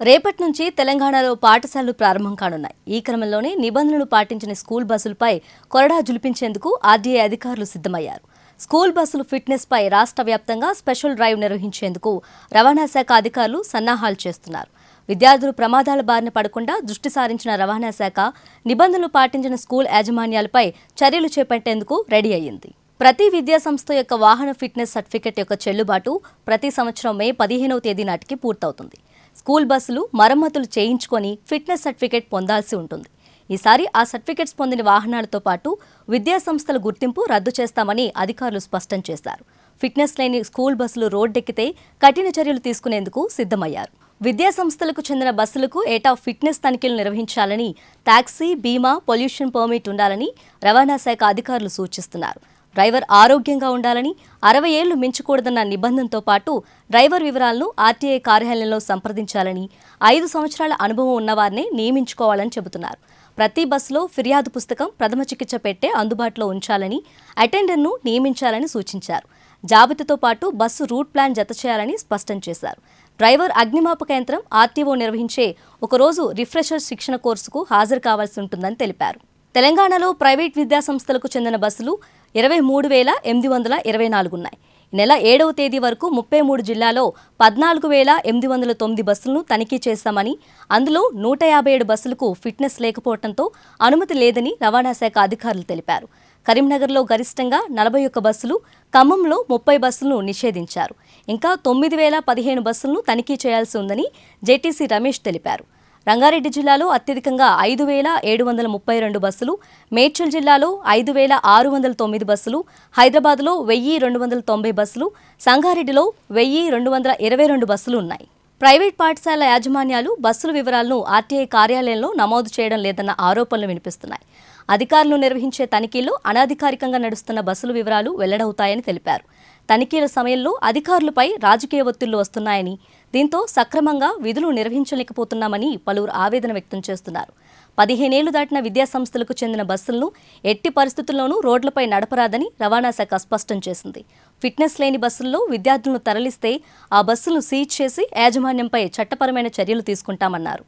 రేపటి నుంచి తెలంగాణలో పాఠశాలలు ప్రారంభం కానున్నాయి. ఈ క్రమంలోనే నిబంధనలు పాటించిన స్కూల్ బస్సులపై కొరడా జులిపించేందుకు ఆర్డీఏ అధికారులు సిద్ధమయ్యారు. స్కూల్ బస్సుల ఫిట్నెస్ పై రాష్ట్ర వ్యాప్తంగా స్పెషల్ డ్రైవ్ నిర్వహించేందుకు రవాణా శాఖ అధికారులు సన్నాహాలు చేస్తున్నారు. విద్యార్థులు ప్రమాదాల బారిన పడకుండా దృష్టి సారించిన రవాణా శాఖ నిబంధనలు పాటించిన స్కూల్ యాజమాన్యాలపై చర్యలు చేపట్టేందుకు రెడీ అయ్యింది. ప్రతి విద్యా సంస్థ యొక్క వాహన ఫిట్నెస్ సర్టిఫికెట్ యొక్క చెల్లుబాటు ప్రతి సంవత్సరం మే 15వ తేదీ నాటికి పూర్తవుతుంది. స్కూల్ బస్సులు మరమ్మతులు చేయించుకొని ఫిట్నెస్ సర్టిఫికెట్ పొందాల్సి ఉంటుంది. ఈసారి ఆ సర్టిఫికెట్స్ పొందిన వాహనాలతో పాటు విద్యా సంస్థల గుర్తింపు రద్దు చేస్తామని అధికారులు స్పష్టం చేశారు. ఫిట్నెస్ లేని స్కూల్ బస్సులు రోడ్డెక్కితే కఠిన చర్యలు తీసుకునేందుకు సిద్ధమయ్యారు. విద్యా సంస్థలకు చెందిన బస్సులకు ఏటా ఫిట్నెస్ తనిఖీలు నిర్వహించాలని, టాక్సీ, బీమా, పొల్యూషన్ పర్మిట్ ఉండాలని రవాణా శాఖ అధికారులు సూచిస్తున్నారు. డ్రైవర్ ఆరోగ్యంగా ఉండాలని, 60 ఏళ్లు మించకూడదన్న నిబంధనతో పాటు డ్రైవర్ వివరాలను ఆర్టీఐ కార్యాలయంలో సంప్రదించాలని, 5 సంవత్సరాల అనుభవం ఉన్నవారిని నియమించుకోవాలని చెబుతున్నారు. ప్రతి బస్సులో ఫిర్యాదు పుస్తకం, ప్రథమ చికిత్స పెట్టే అందుబాటులో ఉంచాలని, అటెండర్ను నియమించాలని సూచించారు. జాబితాతో పాటు బస్సు రూట్ ప్లాన్ జత చేయాలని స్పష్టం చేశారు. డ్రైవర్ అగ్నిమాపక యంత్రం ఆర్టీఓ నిర్వహించే ఒకరోజు రిఫ్రెషర్ శిక్షణ కోర్సుకు హాజరు కావాల్సి ఉంటుందని తెలిపారు. తెలంగాణలో ప్రైవేట్ విద్యా సంస్థలకు చెందిన బస్సులు 23,824 ఉన్నాయి. ఈ నెల 7వ తేదీ వరకు 33 జిల్లాలో 14,809 బస్సులను తనిఖీ చేశామని, అందులో 157 బస్సులకు ఫిట్నెస్ లేకపోవడంతో అనుమతి లేదని రవాణా శాఖ అధికారులు తెలిపారు. కరీంనగర్లో గరిష్టంగా 41 బస్సులు, ఖమ్మంలో 30 బస్సులను నిషేధించారు. ఇంకా 9,015 బస్సులను తనిఖీ చేయాల్సి ఉందని జేటీసీ రమేష్ తెలిపారు. రంగారెడ్డి జిల్లాలో అత్యధికంగా 5,732 బస్సులు, మేడ్చల్ జిల్లాలో 5,609 బస్సులు, హైదరాబాద్లో 1,290 బస్సులు, సంగారెడ్డిలో 1,222 బస్సులు ఉన్నాయి. ప్రైవేట్ పాఠశాల యాజమాన్యాలు బస్సుల వివరాలను ఆర్టీఐ కార్యాలయంలో నమోదు చేయడం లేదన్న ఆరోపణలు వినిపిస్తున్నాయి. అధికారులు నిర్వహించే తనిఖీల్లో అనధికారికంగా నడుస్తున్న బస్సుల వివరాలు వెల్లడవుతాయని తెలిపారు. తనిఖీల సమయంలో అధికారులపై రాజకీయ ఒత్తిళ్లు వస్తున్నాయని, దీంతో సక్రమంగా విధులు నిర్వహించలేకపోతున్నామని పలువురు ఆవేదన వ్యక్తం చేస్తున్నారు. 15 ఏళ్లు దాటిన విద్యా సంస్థలకు చెందిన బస్సులను ఎట్టి పరిస్థితుల్లోనూ రోడ్లపై నడపరాదని రవాణా శాఖ స్పష్టం చేసింది. ఫిట్నెస్ లేని బస్సుల్లో విద్యార్థులను తరలిస్తే ఆ బస్సులను సీజ్ చేసి యాజమాన్యంపై చట్టపరమైన చర్యలు తీసుకుంటామన్నారు.